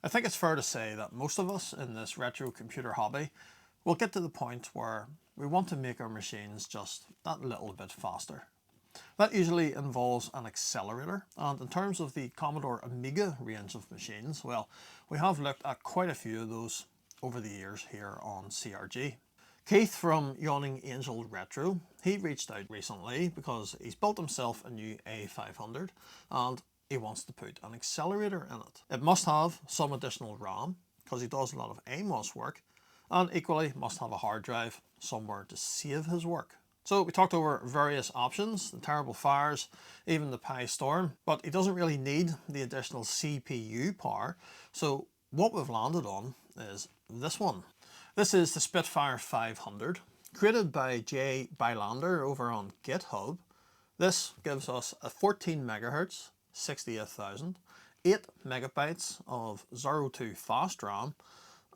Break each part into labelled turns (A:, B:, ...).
A: I think it's fair to say that most of us in this retro computer hobby will get to the point where we want to make our machines just that little bit faster. That usually involves an accelerator, and in terms of the Commodore Amiga range of machines, well, we have looked at quite a few of those over the years here on CRG. Keith from Yawning Angel Retro, he reached out recently because he's built himself a new A500 and he wants to put an accelerator in it. It must have some additional RAM because he does a lot of AMOS work, and equally must have a hard drive somewhere to save his work. So we talked over various options, the Terrible Fires, even the Pi Storm, but he doesn't really need the additional CPU power. So what we've landed on is this one. This is the Spitfire 500, created by Jay Bylander over on GitHub. This gives us a 14 MHz, 68,000, 8 megabytes of 02 fast RAM,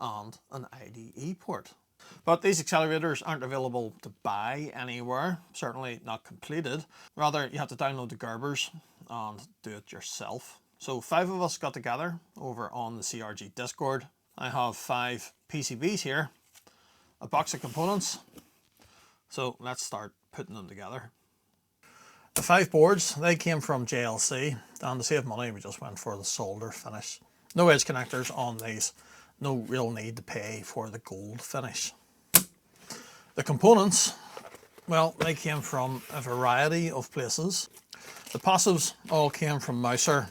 A: and an IDE port. But these accelerators aren't available to buy anywhere, certainly not completed. Rather, you have to download the Gerbers and do it yourself. So 5 of us got together over on the CRG Discord. I have 5 PCBs here, a box of components. So let's start putting them together. The 5 boards, they came from JLC, and to save money we just went for the solder finish. No edge connectors on these. No real need to pay for the gold finish. The components, well, they came from a variety of places. The passives all came from Mouser.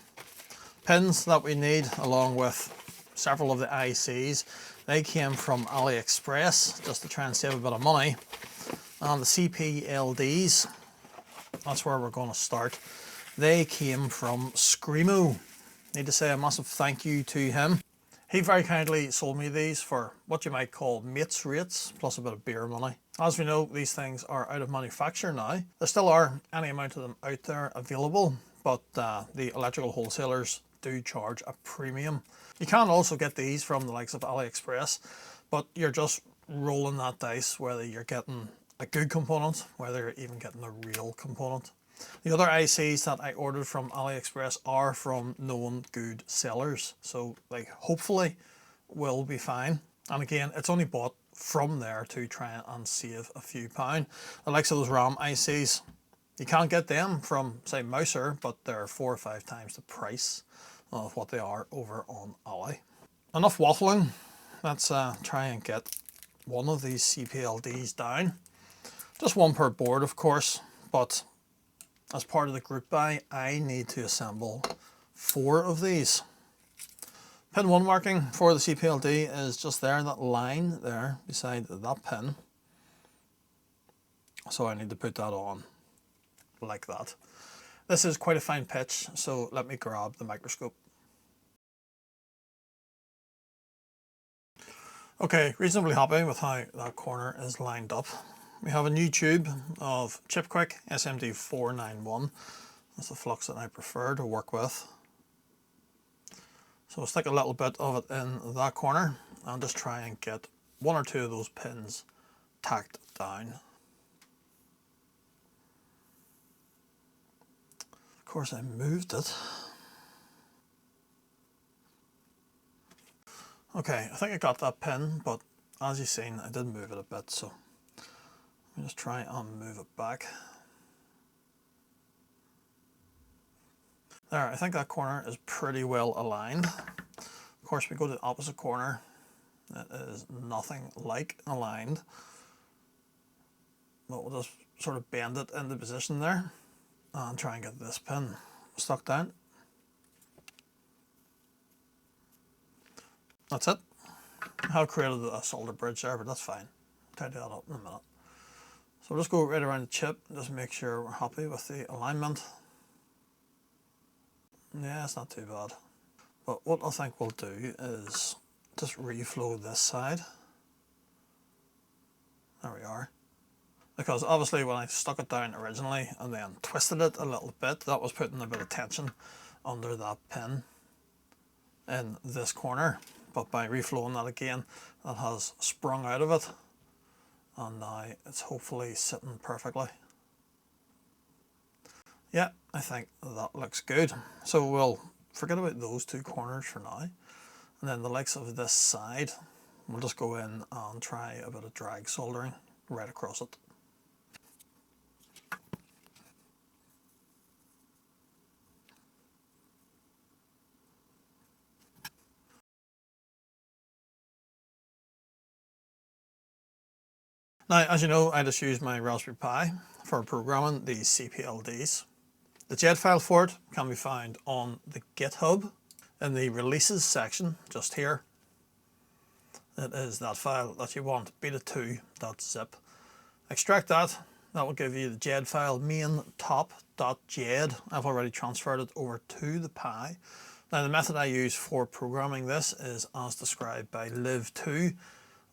A: Pins that we need, along with several of the ICs, they came from AliExpress, just to try and save a bit of money. And the CPLDs, that's where we're going to start. They came from Screamo. Need to say a massive thank you to him. He very kindly sold me these for what you might call mates rates, plus a bit of beer money. As we know, these things are out of manufacture now. There still are any amount of them out there available, but the electrical wholesalers do charge a premium. You can also get these from the likes of AliExpress, but you're just rolling that dice whether you're getting a good component, whether you're even getting a real component. The other ICs that I ordered from AliExpress are from known good sellers, so like hopefully will be fine. And again, it's only bought from there to try and save a few pound. The likes of those RAM ICs, you can't get them from say Mouser, but they're 4 or 5 times the price of what they are over on Ali. Enough waffling, let's try and get one of these CPLDs down. Just one per board of course, but as part of the group buy, I need to assemble 4 of these. Pin 1 marking for the CPLD is just there, that line there beside that pin. So I need to put that on like that. This is quite a fine pitch, so let me grab the microscope. Okay, reasonably happy with how that corner is lined up. We have a new tube of ChipQuick SMD491. That's the flux that I prefer to work with. So we'll stick a little bit of it in that corner and just try and get 1 or 2 of those pins tacked down. Of course I moved it. Okay, I think I got that pin, but as you've seen I did move it a bit, so let me just try and move it back. There, I think that corner is pretty well aligned. Of course we go to the opposite corner, it is nothing like aligned. But we'll just sort of bend it into position there and try and get this pin stuck down. That's it. I have created a solder bridge there, but that's fine. Tidy that up in a minute. So we'll just go right around the chip and just make sure we're happy with the alignment. Yeah, it's not too bad. But what I think we'll do is just reflow this side. There we are. Because obviously when I stuck it down originally and then twisted it a little bit, that was putting a bit of tension under that pin in this corner. But by reflowing that again, that has sprung out of it. And now it's hopefully sitting perfectly. Yeah, I think that looks good. So we'll forget about those 2 corners for now And then the likes of this side, we'll just go in and try a bit of drag soldering right across it. Now, as you know, I just use my Raspberry Pi for programming these CPLDs. The JED file for it can be found on the GitHub in the releases section just here. It is that file that you want, beta2.zip. Extract that. That will give you the JED file main top.jed. I've already transferred it over to the Pi. Now the method I use for programming this is as described by live2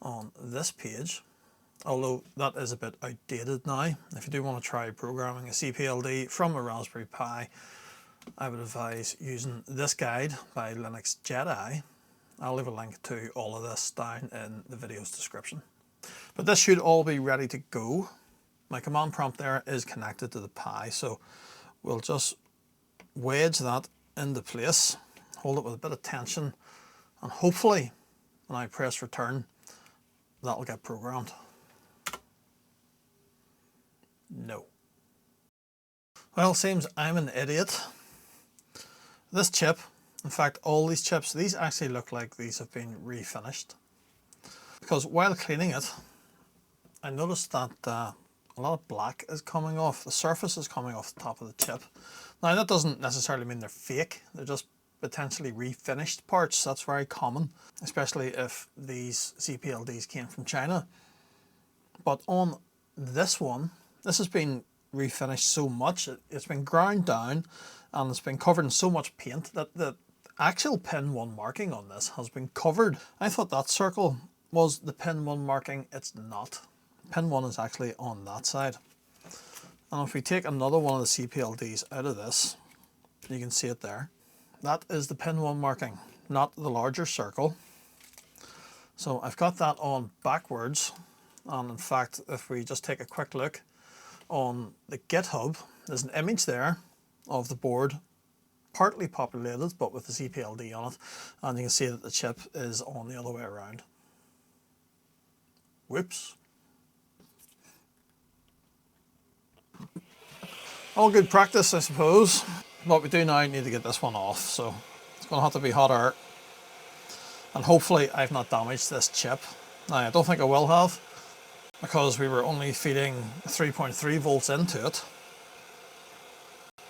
A: on this page. Although that is a bit outdated now. If you do want to try programming a CPLD from a Raspberry Pi, I would advise using this guide by Linux Jedi. I'll leave a link to all of this down in the video's description. But this should all be ready to go. My command prompt there is connected to the Pi, so we'll just wedge that into place, hold it with a bit of tension, and hopefully when I press return, that'll get programmed. No. Well, seems I'm an idiot. This chip, in fact all these chips, these actually look like these have been refinished. Because while cleaning it, I noticed that a lot of black is coming off. The surface is coming off the top of the chip. Now that doesn't necessarily mean they're fake. They're just potentially refinished parts. That's very common, especially if these CPLDs came from China. But on this one, this has been refinished so much, it's been ground down and it's been covered in so much paint that the actual pin 1 marking on this has been covered. I thought that circle was the pin 1 marking. It's not. Pin 1 is actually on that side. And if we take another one of the CPLDs out of this, you can see it there. That is the pin 1 marking, not the larger circle. So I've got that on backwards. And in fact, if we just take a quick look on the GitHub, there's an image there of the board, partly populated, but with the CPLD on it. And you can see that the chip is on the other way around. Whoops. All good practice, I suppose. What we do now, need to get this one off, so it's going to have to be hot air. And hopefully I've not damaged this chip. Now, I don't think I will have, because we were only feeding 3.3 volts into it.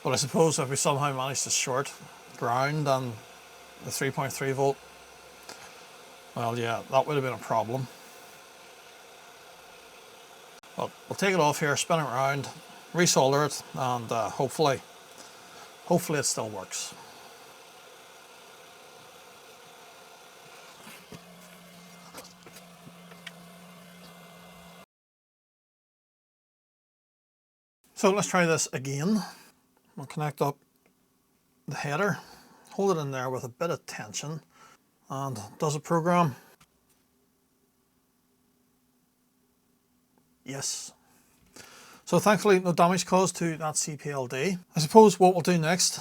A: But I suppose if we somehow managed to short ground and the 3.3 volt, well, yeah, that would have been a problem. But we'll take it off here, spin it around, resolder it, and hopefully it still works. So let's try this again. We'll connect up the header, hold it in there with a bit of tension, and does it program? Yes. So thankfully no damage caused to that CPLD. I suppose what we'll do next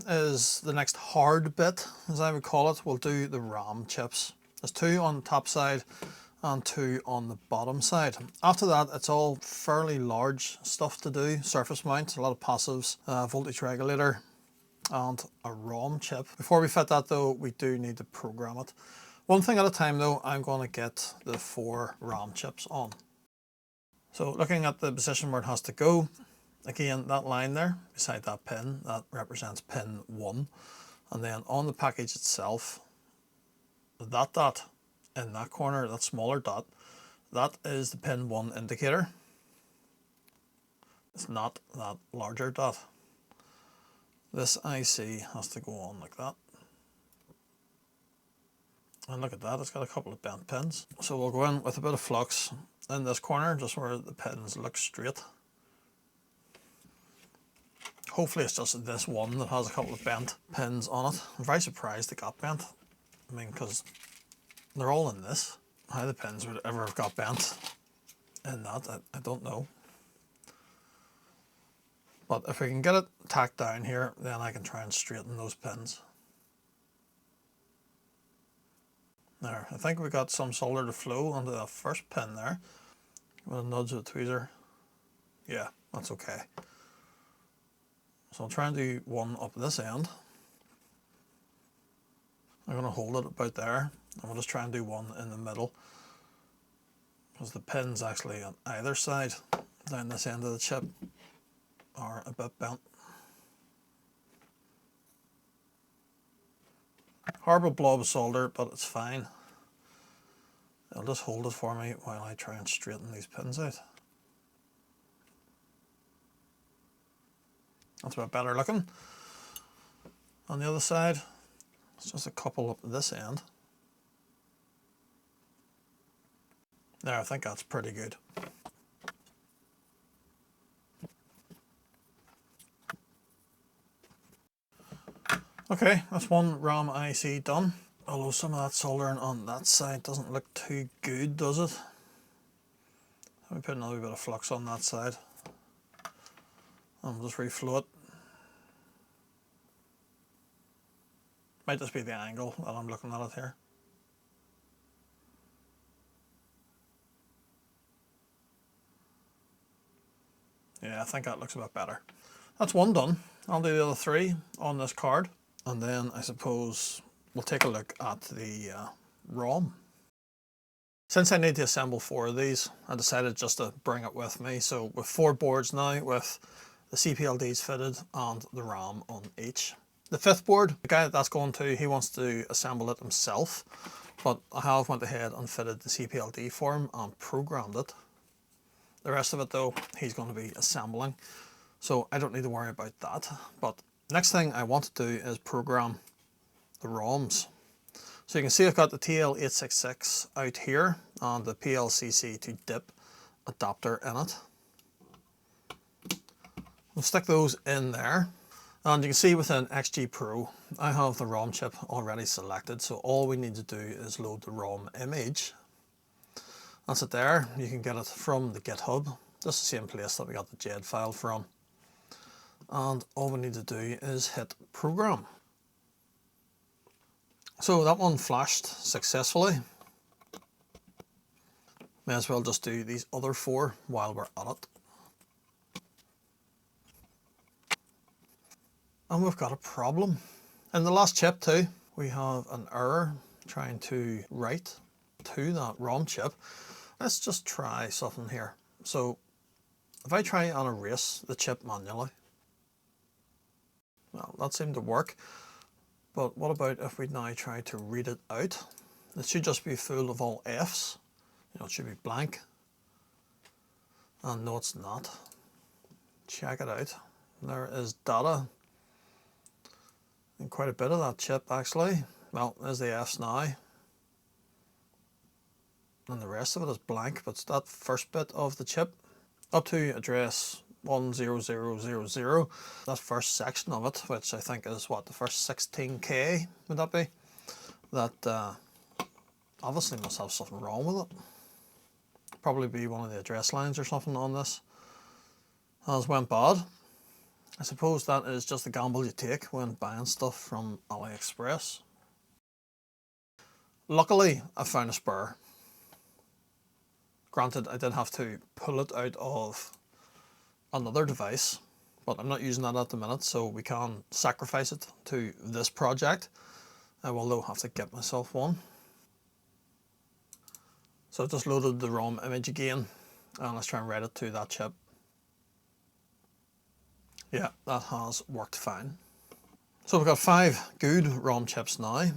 A: is the next hard bit, as I would call it. We'll do the RAM chips. There's 2 on the top side and 2 on the bottom side. After that, it's all fairly large stuff to do. Surface mount, a lot of passives, voltage regulator, and a ROM chip. Before we fit that though, we do need to program it. One thing at a time though, I'm going to get the 4 RAM chips on. So looking at the position where it has to go, again, that line there beside that pin, that represents pin 1. And then on the package itself, that dot in that corner, that smaller dot, that is the pin 1 indicator. It's not that larger dot. This IC has to go on like that. And look at that, it's got a couple of bent pins. So we'll go in with a bit of flux in this corner, just where the pins look straight. Hopefully it's just this one that has a couple of bent pins on it. I'm very surprised it got bent. I mean, because they're all in this. How the pins would ever have got bent in that, I don't know. But if we can get it tacked down here, then I can try and straighten those pins. There, I think we got some solder to flow onto that first pin there. With a nudge of the tweezer. Yeah, that's okay. So I'll try and do one up this end. I'm going to hold it about there, and we'll just try and do one in the middle, because the pins actually on either side down this end of the chip are a bit bent. Horrible blob of solder, but it's fine. It'll just hold it for me while I try and straighten these pins out. That's a bit better looking. On the other side, it's just a couple up this end. There, I think that's pretty good. Okay, that's one RAM IC done. Although some of that soldering on that side doesn't look too good, does it? Let me put another bit of flux on that side. And we'll just reflow it. Might just be the angle that I'm looking at it here. Yeah, I think that looks a bit better. That's one done. I'll do the other three on this card. And then I suppose we'll take a look at the ROM. Since I need to assemble 4 of these, I decided just to bring it with me. So with 4 boards now, with the CPLDs fitted and the RAM on each. The 5th board, the guy that's going to, he wants to assemble it himself, but I have went ahead and fitted the CPLD for him and programmed it. The rest of it though, he's going to be assembling, so I don't need to worry about that. But next thing I want to do is program the ROMs. So you can see I've got the TL866 out here and the PLCC to DIP adapter in it. We'll stick those in there. And you can see within XG Pro, I have the ROM chip already selected. So all we need to do is load the ROM image. That's it there. You can get it from the GitHub. Just the same place that we got the JED file from. And all we need to do is hit program. So that one flashed successfully. May as well just do these other 4 while we're at it. And we've got a problem. In the last chip too, we have an error trying to write to that ROM chip. Let's just try something here. So if I try and erase the chip manually, well, that seemed to work. But what about if we now try to read it out? It should just be full of all F's. You know, it should be blank. And no, it's not. Check it out. There is data. And quite a bit of that chip actually. Well, there's the F's now. And the rest of it is blank, but it's that first bit of the chip up to address 10000. That first section of it, which I think is what, the first 16K, would that be? That obviously must have something wrong with it. Probably be one of the address lines or something on this has went bad. I suppose that is just the gamble you take when buying stuff from AliExpress. Luckily, I found a spare. Granted, I did have to pull it out of another device, but I'm not using that at the minute, so we can sacrifice it to this project. I will though have to get myself one. So I've just loaded the ROM image again, and let's try and write it to that chip. Yeah, that has worked fine. So we've got 5 good ROM chips now.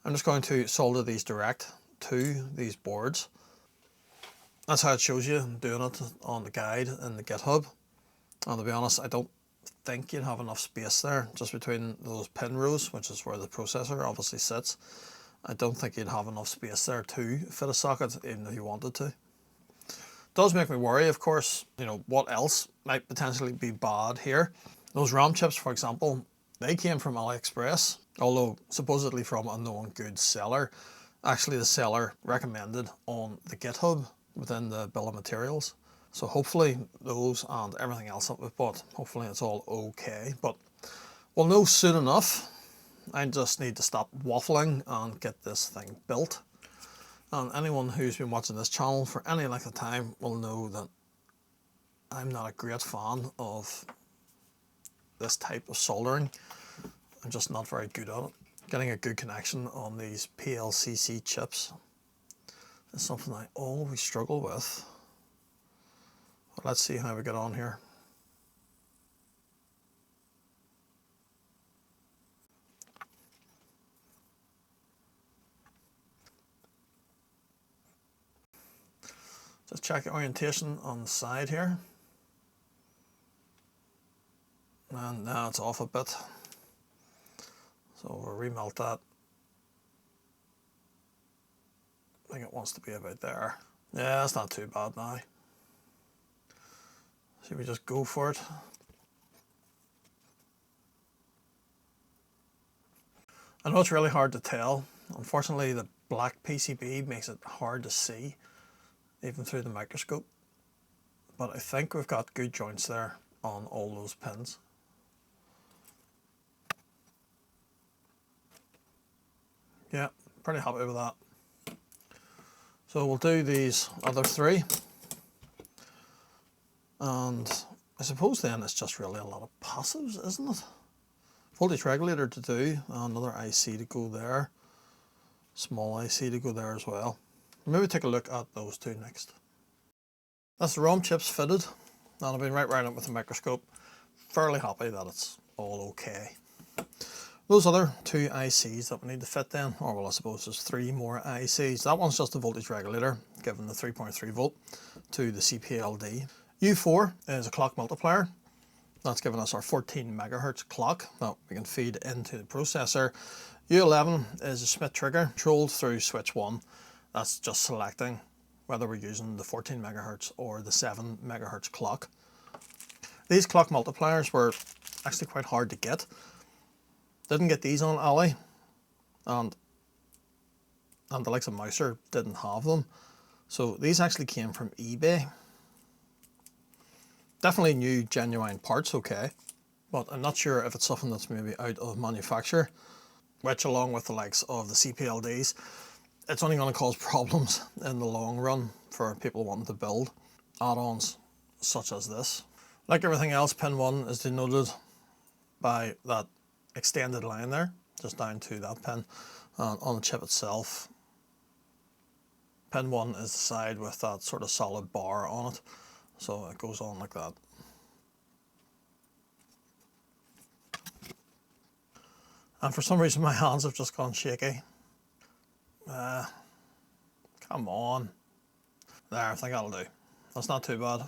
A: I'm just going to solder these direct to these boards. That's how it shows you doing it on the guide in the GitHub. And to be honest, I don't think you'd have enough space there just between those pin rows, which is where the processor obviously sits. I don't think you'd have enough space there to fit a socket, even if you wanted to. Does make me worry, of course, you know, what else might potentially be bad here. Those RAM chips, for example, they came from AliExpress, although supposedly from a known good seller. Actually, the seller recommended on the GitHub within the bill of materials. So hopefully those and everything else that we've bought, hopefully it's all okay. But we'll know soon enough. I just need to stop waffling and get this thing built. And anyone who's been watching this channel for any length of time will know that I'm not a great fan of this type of soldering. I'm just not very good at it. Getting a good connection on these PLCC chips is something I always struggle with. But let's see how we get on here. Just check the orientation on the side here. And now it's off a bit. So we'll remelt that. I think it wants to be about there. Yeah, that's not too bad now. Should we just go for it? I know it's really hard to tell. Unfortunately, the black PCB makes it hard to see, even through the microscope. But I think we've got good joints there on all those pins. Yeah, pretty happy with that. So we'll do these other three. And I suppose then it's just really a lot of passives, isn't it? Voltage regulator to do, another IC to go there, small IC to go there as well. Maybe take a look at those two next. That's the ROM chips fitted, and I've been right round it with a microscope. Fairly happy that it's all okay. Those other two ICs that we need to fit then, or well I suppose there's three more ICs. That one's just a voltage regulator, giving the 3.3 volt to the CPLD. U4 is a clock multiplier. That's giving us our 14 megahertz clock that we can feed into the processor. U11 is a Schmitt trigger controlled through switch 1. That's just selecting whether we're using the 14 megahertz or the 7 megahertz clock. These clock multipliers were actually quite hard to get. Didn't get these on Ali, and the likes of Mouser didn't have them. So these actually came from eBay. Definitely new genuine parts, okay, but I'm not sure if it's something that's maybe out of manufacture, which along with the likes of the CPLDs, it's only going to cause problems in the long run for people wanting to build add-ons such as this. Like everything else, pin 1 is denoted by that extended line there, just down to that pin. And on the chip itself, pin 1 is the side with that sort of solid bar on it. So it goes on like that. And for some reason my hands have just gone shaky. Come on. There, I think that'll do. That's not too bad.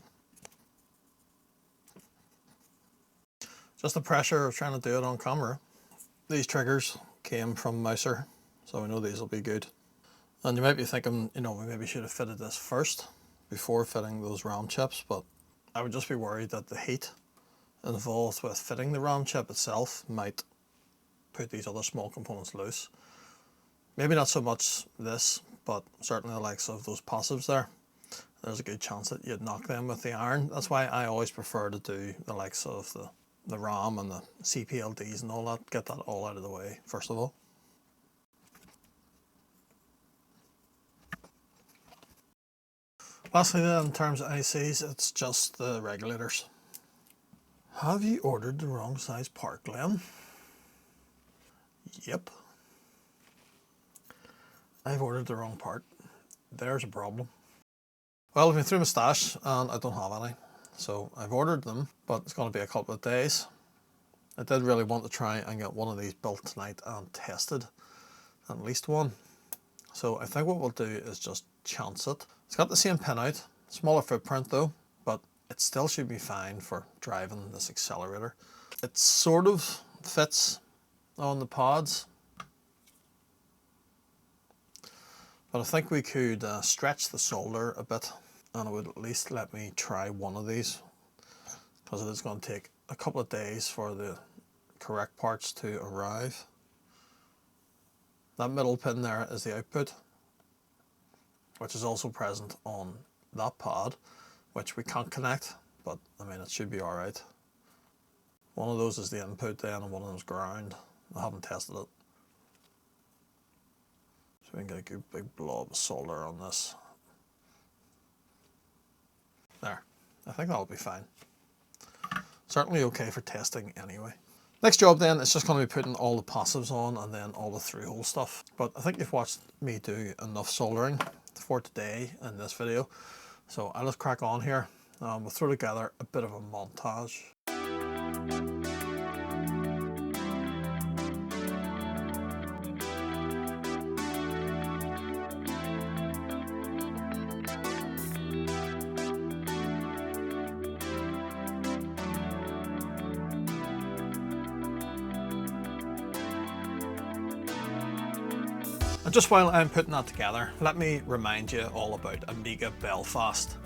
A: Just the pressure of trying to do it on camera. These triggers came from Mouser, so we know these will be good. And you might be thinking, you know, we maybe should have fitted this first before fitting those RAM chips, but I would just be worried that the heat involved with fitting the RAM chip itself might put these other small components loose. Maybe not so much this, but certainly the likes of those passives there. There's a good chance that you'd knock them with the iron. That's why I always prefer to do the likes of the RAM and the CPLDs and all that, get that all out of the way first of all. Lastly then, in terms of ICs, it's just the regulators. Have you ordered the wrong size part, Glenn? Yep. I've ordered the wrong part. There's a problem. Well, I've been through my stash and I don't have any. So I've ordered them, but it's going to be a couple of days. I did really want to try and get one of these built tonight and tested, at least one. So I think what we'll do is just chance it. It's got the same pin out, smaller footprint though, but it still should be fine for driving this accelerator. It sort of fits on the pods, but I think we could stretch the solder a bit, and it would at least let me try one of these, because it is going to take a couple of days for the correct parts to arrive. That middle pin there is the output, which is also present on that pod, which we can't connect, but I mean it should be alright. One of those is the input then and one of them is ground. I haven't tested it. So we can get a good big blob of solder on this. There, I think that'll be fine. Certainly okay for testing anyway. Next job then is just going to be putting all the passives on and then all the through-hole stuff. But I think you've watched me do enough soldering for today in this video. So I'll just crack on here. We'll throw together a bit of a montage. And just while I'm putting that together, let me remind you all about Amiga Belfast.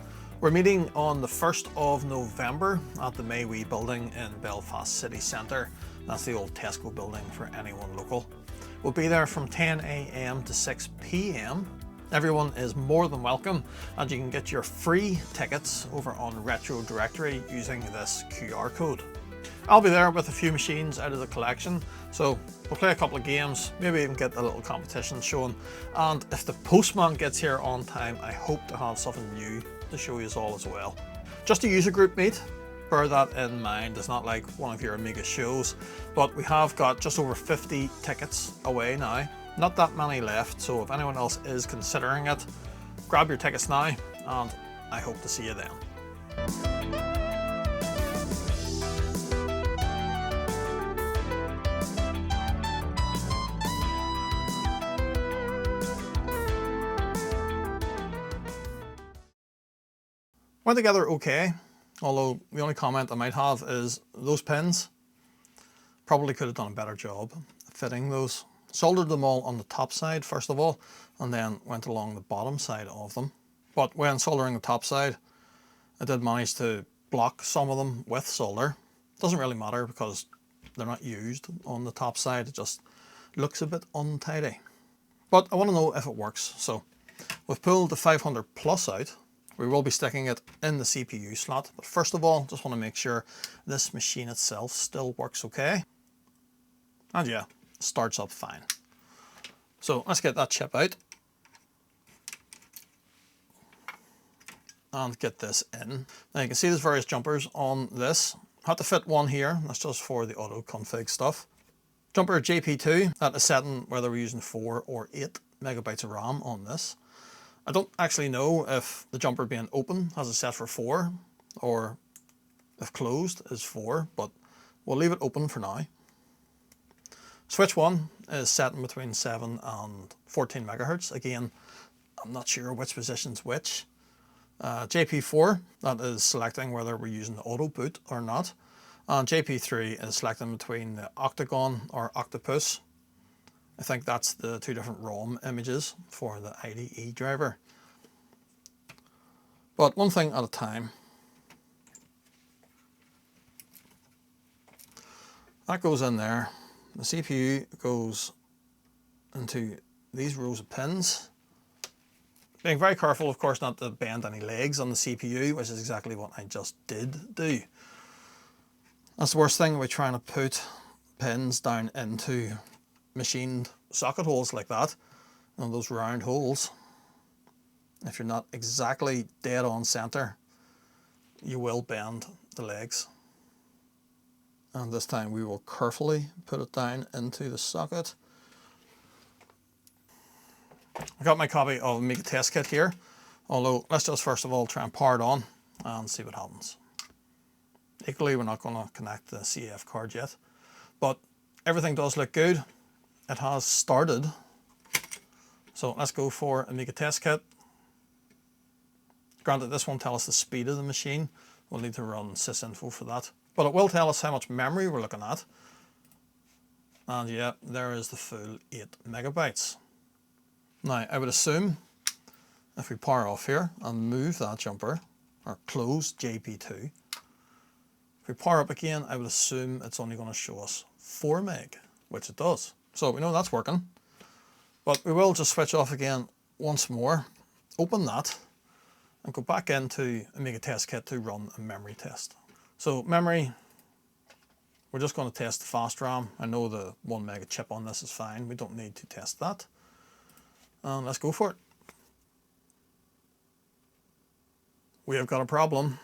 A: We're meeting on the 1st of November at the Maywee building in Belfast city centre. That's the old Tesco building for anyone local. We'll be there from 10 AM to 6 PM. Everyone is more than welcome, and you can get your free tickets over on Retro Directory using this QR code. I'll be there with a few machines out of the collection, so we'll play a couple of games, maybe even get a little competition shown, and if the postman gets here on time, I hope to have something new to show you all as well. Just a user group meet, bear that in mind. It's not like one of your Amiga shows, but we have got just over 50 tickets away now. Not that many left, so if anyone else is considering it, grab your tickets now, and I hope to see you then. Went together okay, although the only comment I might have is those pins, probably could have done a better job fitting those. Soldered them all on the top side first of all, and then went along the bottom side of them. But when soldering the top side, I did manage to block some of them with solder. Doesn't really matter because they're not used on the top side, it just looks a bit untidy. But I want to know if it works, so we've pulled the 500 plus out. We will be sticking it in the CPU slot, but first of all, just want to make sure this machine itself still works okay. And yeah, starts up fine. So let's get that chip out and get this in. Now you can see there's various jumpers on this. Had to fit one here, that's just for the auto config stuff. Jumper JP2, that is setting whether we're using 4 or 8 megabytes of RAM on this. I don't actually know if the jumper being open has it set for 4 or if closed is 4, but we'll leave it open for now. Switch 1 is setting between 7 and 14 megahertz. Again, I'm not sure which position's which. JP4, that is selecting whether we're using the auto boot or not. And JP3 is selecting between the octagon or octopus. I think that's the two different ROM images for the IDE driver. But one thing at a time. That goes in there. The CPU goes into these rows of pins. Being very careful, of course, not to bend any legs on the CPU, which is exactly what I just did do. That's the worst thing with trying to put pins down into machined socket holes like that, and those round holes. If you're not exactly dead on center, you will bend the legs. And this time we will carefully put it down into the socket. I got my copy of Amiga test kit here, although let's just first of all try and power it on and see what happens. Equally, we're not going to connect the CF card yet, but everything does look good. It has started. So let's go for Amiga test kit. Granted, this won't tell us the speed of the machine. We'll need to run sysinfo for that. But it will tell us how much memory we're looking at. And yeah, there is the full 8 megabytes. Now, I would assume if we power off here and move that jumper, or close JP2, if we power up again, I would assume it's only going to show us 4 meg, which it does. So we know that's working. But we will just switch off again once more, open that, and go back into Amiga test kit to run a memory test. So memory, We're just going to test the fast RAM. I know the 1 mega chip on this is fine. We don't need to test that. Let's go for it. We have got a problem.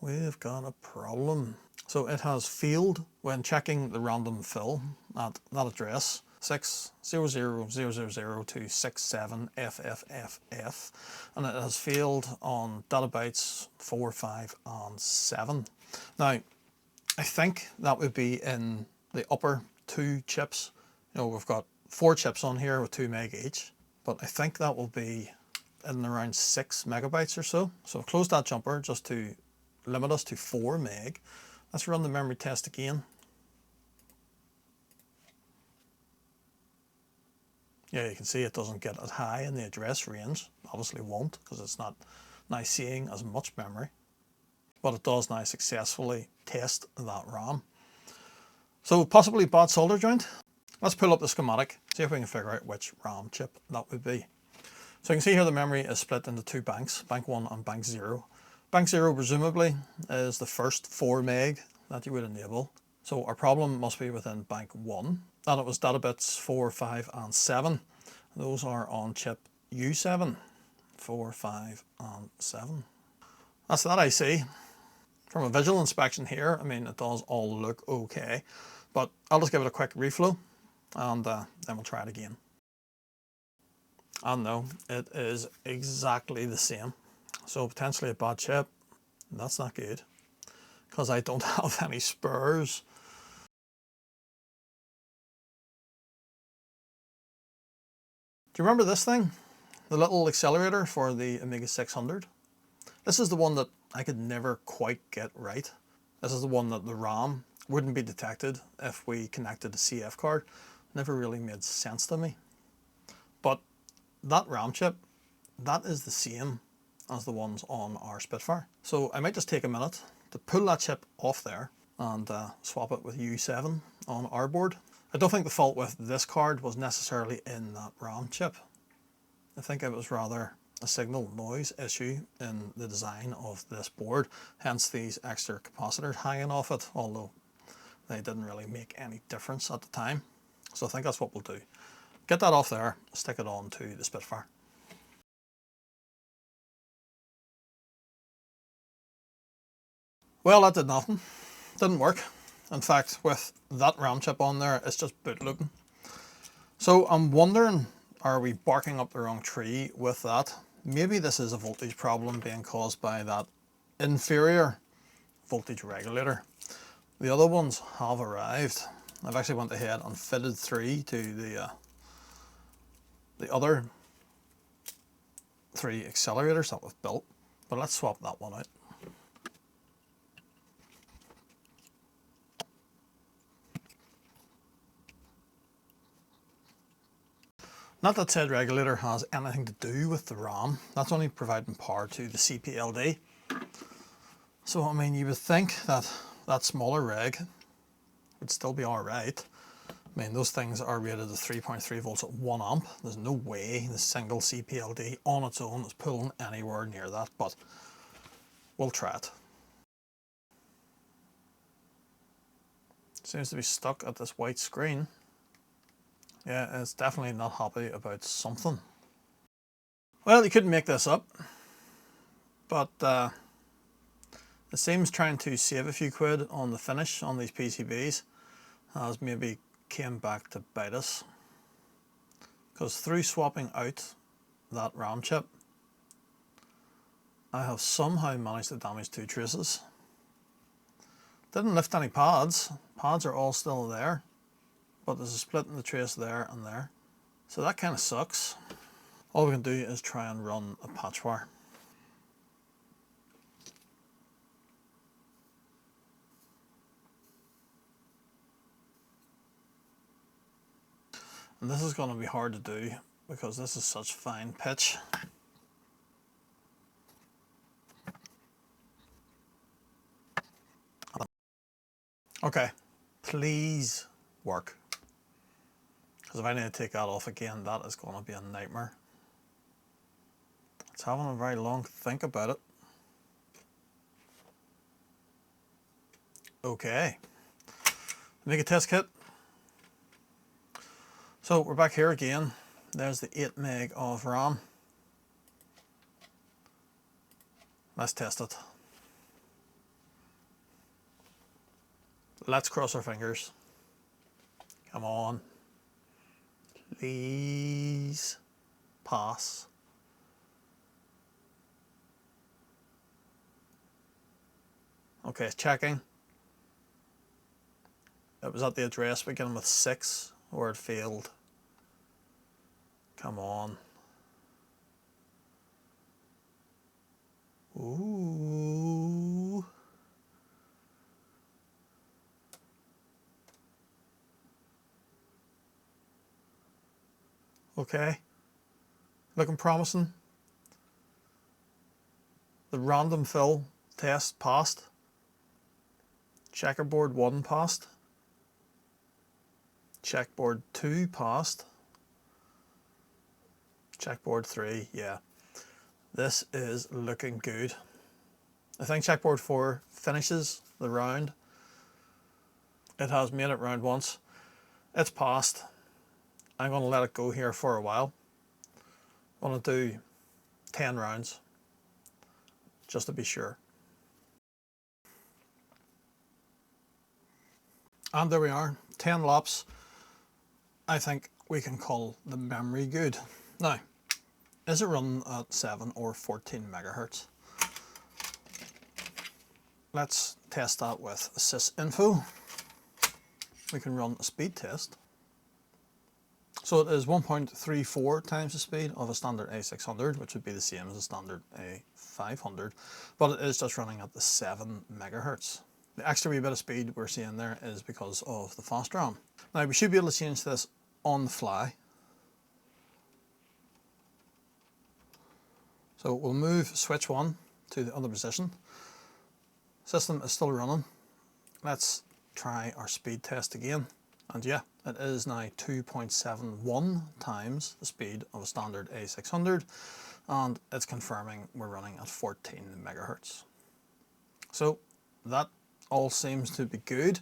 A: We've got a problem. So it has failed when checking the random fill at that address 600,000-67FFFF, and it has failed on data bytes 4, 5 and 7. Now I think that would be in the upper 2 chips. You know, we've got 4 chips on here with 2 meg each, but I think that will be in around 6 megabytes or so. So I've closed that jumper just to limit us to 4 meg. Let's run the memory test again. Yeah, you can see it doesn't get as high in the address range. Obviously won't, because it's not now seeing as much memory. But it does now successfully test that RAM. So possibly bad solder joint. Let's pull up the schematic, see if we can figure out which RAM chip that would be. So you can see here the memory is split into 2 banks, bank 1 and bank 0. Bank 0 presumably is the first 4 meg that you would enable. So our problem must be within bank 1. And it was data bits 4, 5 and 7. Those are on chip U7, 4, 5 and 7. That's that IC. From a visual inspection here, I mean, it does all look okay, but I'll just give it a quick reflow and then we'll try it again. And no, it is exactly the same. So potentially a bad chip. That's not good, because I don't have any spares. Do you remember this thing? The little accelerator for the Amiga 600? This is the one that I could never quite get right. This is the one that the RAM wouldn't be detected if we connected a CF card. Never really made sense to me. But that RAM chip, that is the same as the ones on our Spitfire. So I might just take a minute to pull that chip off there and swap it with U7 on our board. I don't think the fault with this card was necessarily in that RAM chip. I think it was rather a signal noise issue in the design of this board, hence these extra capacitors hanging off it, although they didn't really make any difference at the time. So I think that's what we'll do. Get that off there, stick it on to the Spitfire. Well, that did nothing. Didn't work. In fact, with that RAM chip on there, it's just boot looping. So I'm wondering, are we barking up the wrong tree with that? Maybe this is a voltage problem being caused by that inferior voltage regulator. The other ones have arrived. I've actually went ahead and fitted 3 to the other 3 accelerators that we've built, but let's swap that one out. Not that said regulator has anything to do with the RAM, that's only providing power to the CPLD. So I mean, you would think that that smaller reg would still be alright. I mean, those things are rated at 3.3 volts at 1 amp. There's no way the single CPLD on its own is pulling anywhere near that, but we'll try it. Seems to be stuck at this white screen. Yeah, it's definitely not happy about something. Well, you couldn't make this up, but it seems trying to save a few quid on the finish on these PCBs has maybe came back to bite us. Because through swapping out that RAM chip, I have somehow managed to damage 2 traces. Didn't lift any pads. Pads are all still there, but there's a split in the trace there and there. So that kind of sucks. All we can do is try and run a patch wire. And this is going to be hard to do because this is such fine pitch. Okay, please work. Because if I need to take that off again, that is going to be a nightmare. It's having a very long think about it. Okay. Make a test kit. So we're back here again. There's the 8 meg of RAM. Let's test it. Let's cross our fingers. Come on. Please pass. Okay, it's checking. It was at the address beginning with 6 where it failed. Come on. Ooh. Okay. Looking promising. The random fill test passed. Checkerboard 1 passed. Checkboard 2 passed. Checkboard 3, yeah. This is looking good. I think checkboard 4 finishes the round. It has made it round once. It's passed. I'm going to let it go here for a while. I'm going to do 10 rounds just to be sure. And there we are, 10 laps. I think we can call the memory good. Now, is it running at 7 or 14 megahertz? Let's test that with sysinfo. We can run a speed test. So it is 1.34 times the speed of a standard A600, which would be the same as a standard A500, but it is just running at the 7 megahertz. The extra wee bit of speed we're seeing there is because of the fast RAM. Now we should be able to change this on the fly. So we'll move switch 1 to the other position. System is still running. Let's try our speed test again. And yeah, it is now 2.71 times the speed of a standard A600, and it's confirming we're running at 14 megahertz. So that all seems to be good.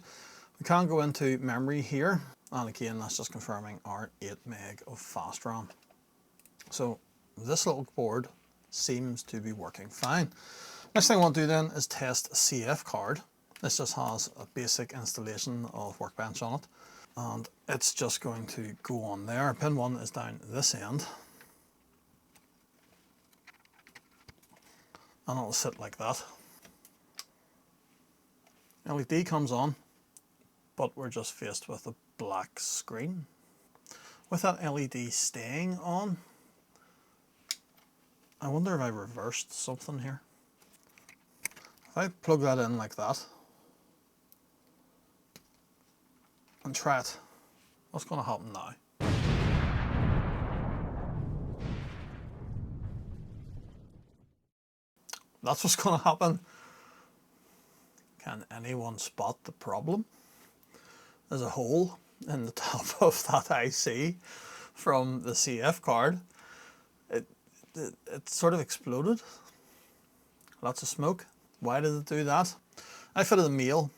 A: We can go into memory here, and again that's just confirming our 8 meg of fast RAM. So this little board seems to be working fine. Next thing I want to do then is test a CF card. This just has a basic installation of Workbench on it, and it's just going to go on there. Pin 1 is down this end, and it'll sit like that. LED comes on, but we're just faced with a black screen. With that LED staying on, I wonder if I reversed something here. If I plug that in like that and try it, what's going to happen now? That's what's going to happen. Can anyone spot the problem? There's a hole in the top of that IC from the CF card. It sort of exploded. Lots of smoke. Why did it do that? I fitted a male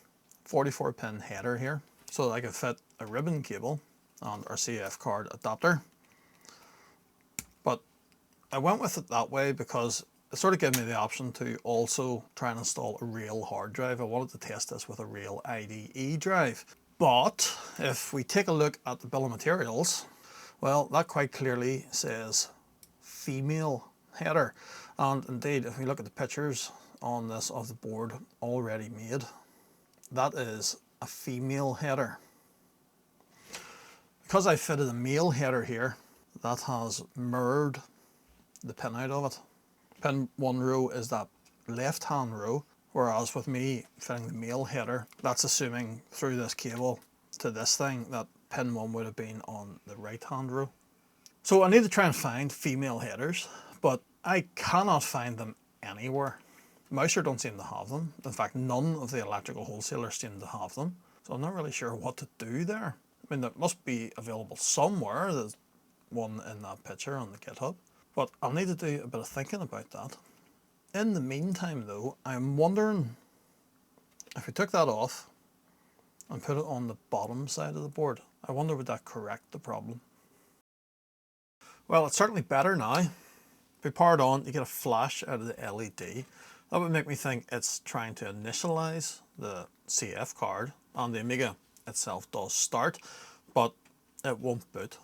A: 44 pin header here so that I could fit a ribbon cable and our CF card adapter. But I went with it that way because it sort of gave me the option to also try and install a real hard drive. I wanted to test this with a real IDE drive. But if we take a look at the bill of materials, well, that quite clearly says female header. And indeed, if we look at the pictures on this of the board already made, that is a female header. Because I fitted a male header here, that has mirrored the pinout of it. Pin 1 row is that left hand row, whereas with me fitting the male header, that's assuming through this cable to this thing that pin 1 would have been on the right hand row. So I need to try and find female headers, but I cannot find them anywhere. Mouser don't seem to have them. In fact, none of the electrical wholesalers seem to have them. So I'm not really sure what to do there. I mean, it must be available somewhere. There's one in that picture on the GitHub. But I'll need to do a bit of thinking about that. In the meantime though, I'm wondering if we took that off and put it on the bottom side of the board. I wonder would that correct the problem? Well, it's certainly better now. If we power it on, you get a flash out of the LED. That would make me think it's trying to initialize the CF card, and the Amiga itself does start, but it won't boot.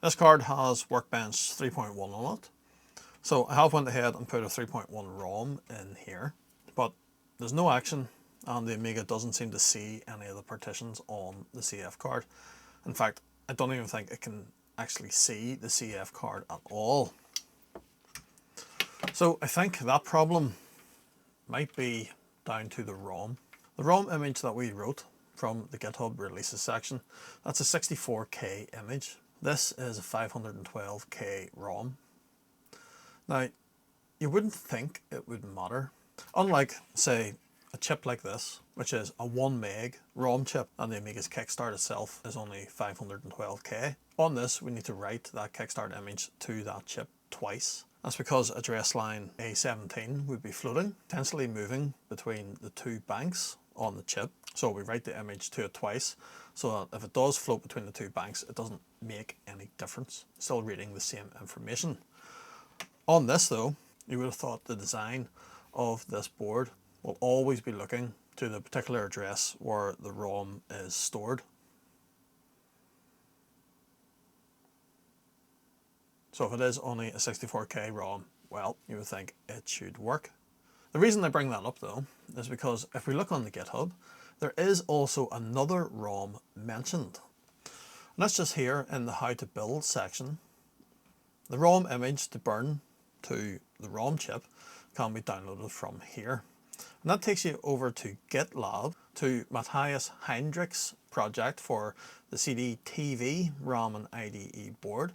A: This card has Workbench 3.1 on it, so I have went ahead and put a 3.1 ROM in here, but there's no action, and the Amiga doesn't seem to see any of the partitions on the CF card. In fact, I don't even think it can actually see the CF card at all. So I think that problem might be down to the ROM. The ROM image that we wrote from the GitHub releases section, that's a 64K image. This is a 512K ROM. Now, you wouldn't think it would matter. Unlike, say, a chip like this, which is a 1 meg ROM chip, and the Amiga's kickstart itself is only 512K. On this, we need to write that kickstart image to that chip twice. That's because address line A17 would be floating, potentially moving between the two banks on the chip. So we write the image to it twice, so that if it does float between the two banks, it doesn't make any difference. It's still reading the same information. On this though, you would have thought the design of this board will always be looking to the particular address where the ROM is stored. So if it is only a 64K ROM, well, you would think it should work. The reason I bring that up though, is because if we look on the GitHub, there is also another ROM mentioned. And that's just here in the how to build section. The ROM image to burn to the ROM chip can be downloaded from here. And that takes you over to GitLab, to Matthias Heinrich's project for the CD TV RAM and IDE board.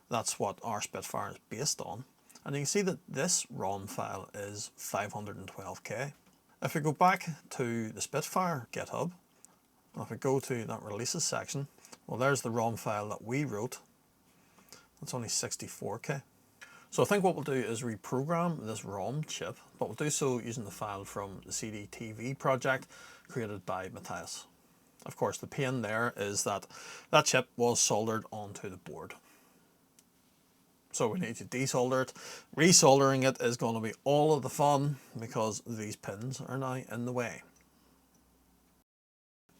A: That's what our Spitfire is based on. And you can see that this ROM file is 512K. If we go back to the Spitfire GitHub, and if we go to that releases section, well, there's the ROM file that we wrote. That's only 64K. So I think what we'll do is reprogram this ROM chip, but we'll do so using the file from the CD TV project created by Matthias. Of course, the pain there is that that chip was soldered onto the board. So we need to desolder it. Resoldering it is going to be all of the fun because these pins are now in the way.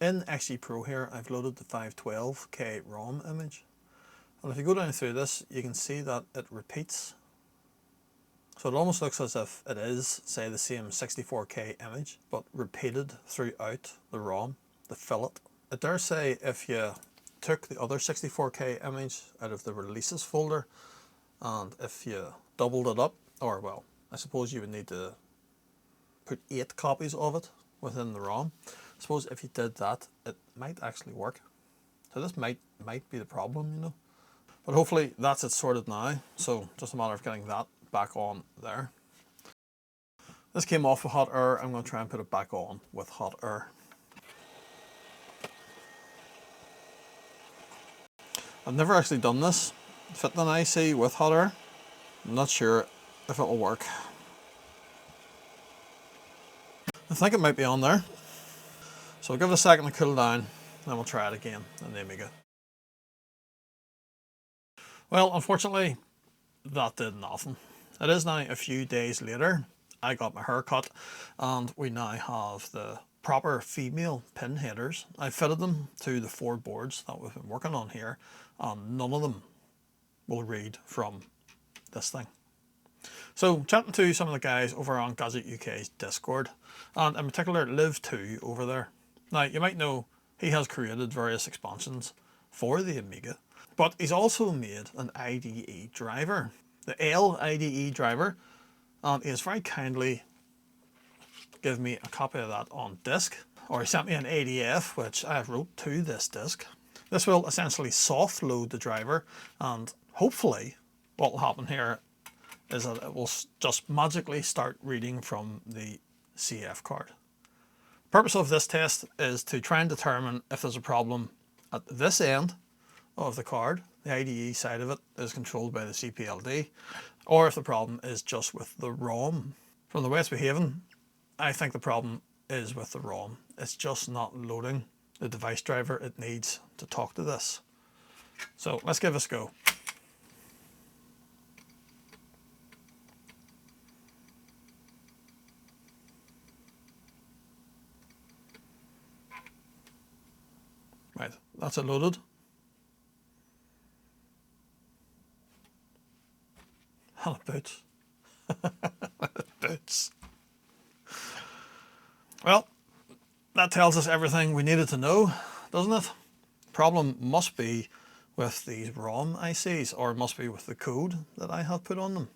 A: In XG Pro here, I've loaded the 512K ROM image. And if you go down through this, you can see that it repeats. So it almost looks as if it is, say, the same 64K image, but repeated throughout the ROM, the fillet. I dare say if you took the other 64K image out of the releases folder, and if you doubled it up, or well, I suppose you would need to put 8 copies of it within the ROM. I suppose if you did that, it might actually work. So this might be the problem, you know. But hopefully that's it sorted now. So just a matter of getting that back on there. This came off with hot air. I'm going to try and put it back on with hot air. I've never actually done this, fitting an IC with hot air. I'm not sure if it will work. I think it might be on there. So I'll give it a second to cool down, then we'll try it again in the Amiga. Well, unfortunately, that did nothing. It is now a few days later. I got my hair cut and we now have the proper female pin headers. I fitted them to the 4 boards that we've been working on here, and none of them will read from this thing. So chatting to some of the guys over on Gadget UK's Discord, and in particular Liv2 over there. Now you might know he has created various expansions for the Amiga, but he's also made an IDE driver, the LIDE driver, and he has very kindly given me a copy of that on disk, or he sent me an ADF which I wrote to this disk. This will essentially soft load the driver, and hopefully what will happen here is that it will just magically start reading from the CF card. The purpose of this test is to try and determine if there's a problem at this end of the card, the IDE side of it is controlled by the CPLD, or if the problem is just with the ROM. From the way it's behaving, I think the problem is with the ROM. It's just not loading the device driver it needs to talk to this. So let's give this a go. Right, that's it loaded. And it boots. It boots. Well, that tells us everything we needed to know, doesn't it? Problem must be with these ROM ICs, or it must be with the code that I have put on them.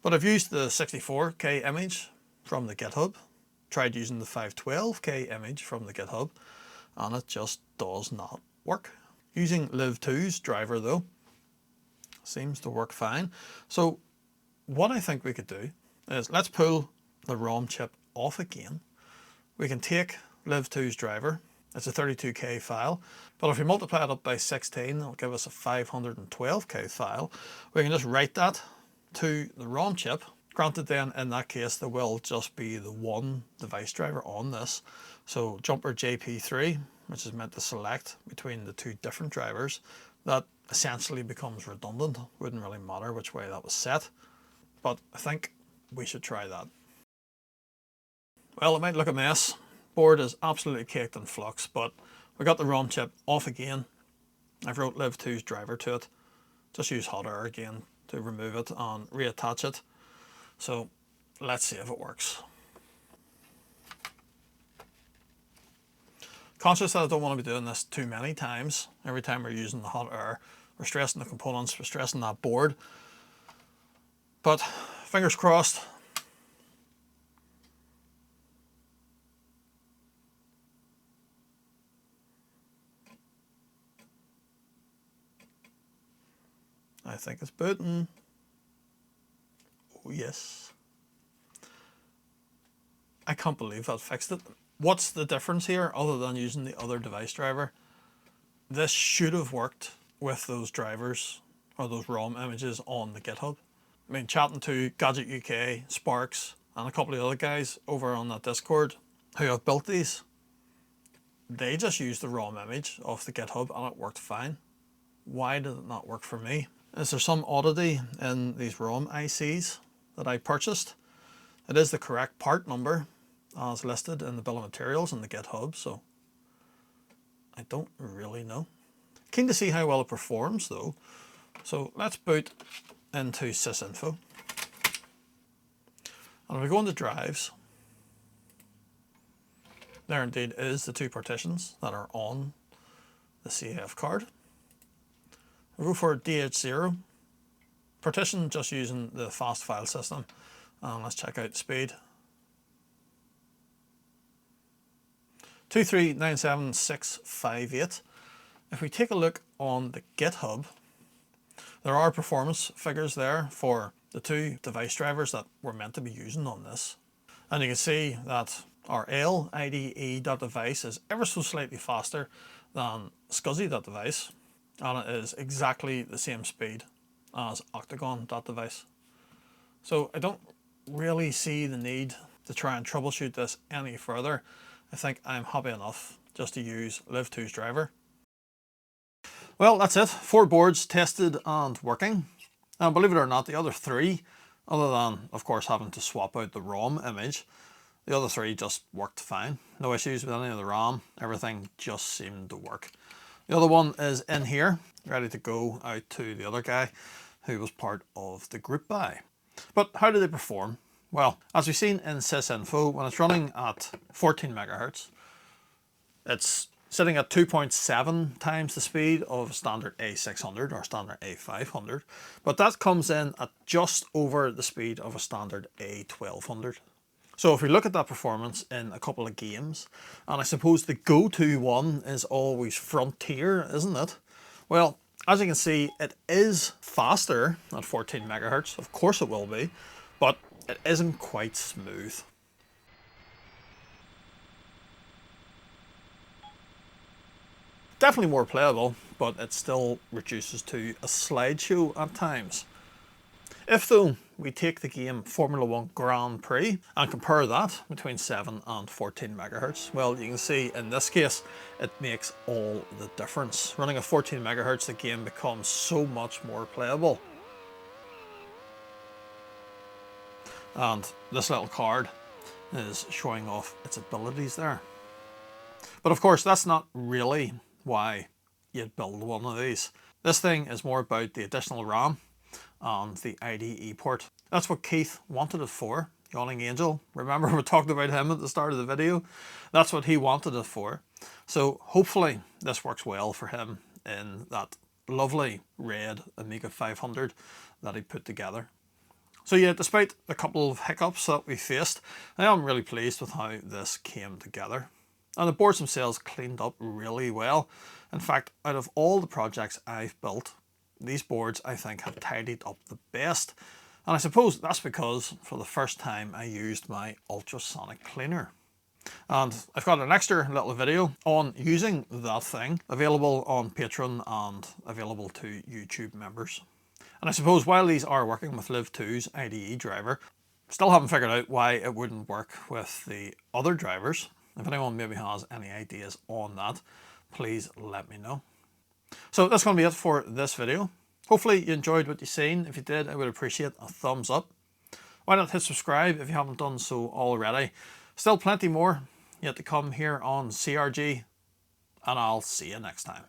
A: But I've used the 64K image from the GitHub, tried using the 512K image from the GitHub, and it just does not work. Using Live2's driver though, seems to work fine. So what I think we could do is let's pull the ROM chip off again. We can take Live2's driver. It's a 32K file, but if we multiply it up by 16, it'll give us a 512K file. We can just write that to the ROM chip. Granted then, in that case, there will just be the one device driver on this. So jumper JP3, which is meant to select between the two different drivers, that essentially becomes redundant. Wouldn't really matter which way that was set, but I think we should try that. Well, it might look a mess. Board is absolutely caked in flux, but we got the ROM chip off again. I've wrote Live2's driver to it. Just use hot air again to remove it and reattach it. So let's see if it works. Conscious that I don't want to be doing this too many times. Every time we're using the hot air, we're stressing the components, we're stressing that board. But fingers crossed. I think it's booting. Oh yes. I can't believe that fixed it. What's the difference here other than using the other device driver? This should have worked with those drivers or those ROM images on the GitHub. I mean, chatting to Gadget UK, Sparks, and a couple of other guys over on that Discord who have built these, they just used the ROM image off the GitHub and it worked fine. Why did it not work for me? Is there some oddity in these ROM ICs that I purchased? It is the correct part number as listed in the bill of materials in the GitHub, so I don't really know. Keen to see how well it performs though. So let's boot into sysinfo. And if we go into drives, there indeed is the two partitions that are on the CAF card. We'll go for DH0 partition, just using the fast file system, and let's check out the speed. 2397658. If we take a look on the GitHub, there are performance figures there for the two device drivers that we're meant to be using on this. And you can see that our LIDE.device is ever so slightly faster than SCSI.device. And it is exactly the same speed as Octagon.device. So I don't really see the need to try and troubleshoot this any further. I think I'm happy enough just to use Live2's driver. Well, that's it. 4 boards tested and working. And believe it or not, the other 3, other than of course having to swap out the ROM image, the other 3 just worked fine. No issues with any of the RAM. Everything just seemed to work. The other one is in here, ready to go out to the other guy who was part of the group buy. But how do they perform? Well, as we've seen in sysinfo, when it's running at 14 megahertz, it's sitting at 2.7 times the speed of standard A600 or standard A500, but that comes in at just over the speed of a standard A1200. So if we look at that performance in a couple of games, and I suppose the go-to one is always Frontier, isn't it? Well, as you can see, it is faster at 14 megahertz. Of course it will be, but it isn't quite smooth. Definitely more playable, but it still reduces to a slideshow at times. If though we take the game Formula 1 Grand Prix and compare that between 7 and 14 megahertz, well, you can see in this case it makes all the difference. Running at 14 megahertz, the game becomes so much more playable. And this little card is showing off its abilities there. But of course, that's not really why you'd build one of these. This thing is more about the additional RAM and the IDE port. That's what Keith wanted it for. Yawning Angel, remember we talked about him at the start of the video? That's what he wanted it for. So hopefully this works well for him in that lovely red Amiga 500 that he put together. So yeah, despite a couple of hiccups that we faced, I am really pleased with how this came together. And the boards themselves cleaned up really well. In fact, out of all the projects I've built, these boards I think have tidied up the best. And I suppose that's because for the first time I used my ultrasonic cleaner. And I've got an extra little video on using that thing available on Patreon and available to YouTube members. And I suppose while these are working with Live2's IDE driver, still haven't figured out why it wouldn't work with the other drivers. If anyone maybe has any ideas on that, please let me know. So that's going to be it for this video. Hopefully you enjoyed what you've seen. If you did, I would appreciate a thumbs up. Why not hit subscribe if you haven't done so already. Still plenty more yet to come here on CRG, and I'll see you next time.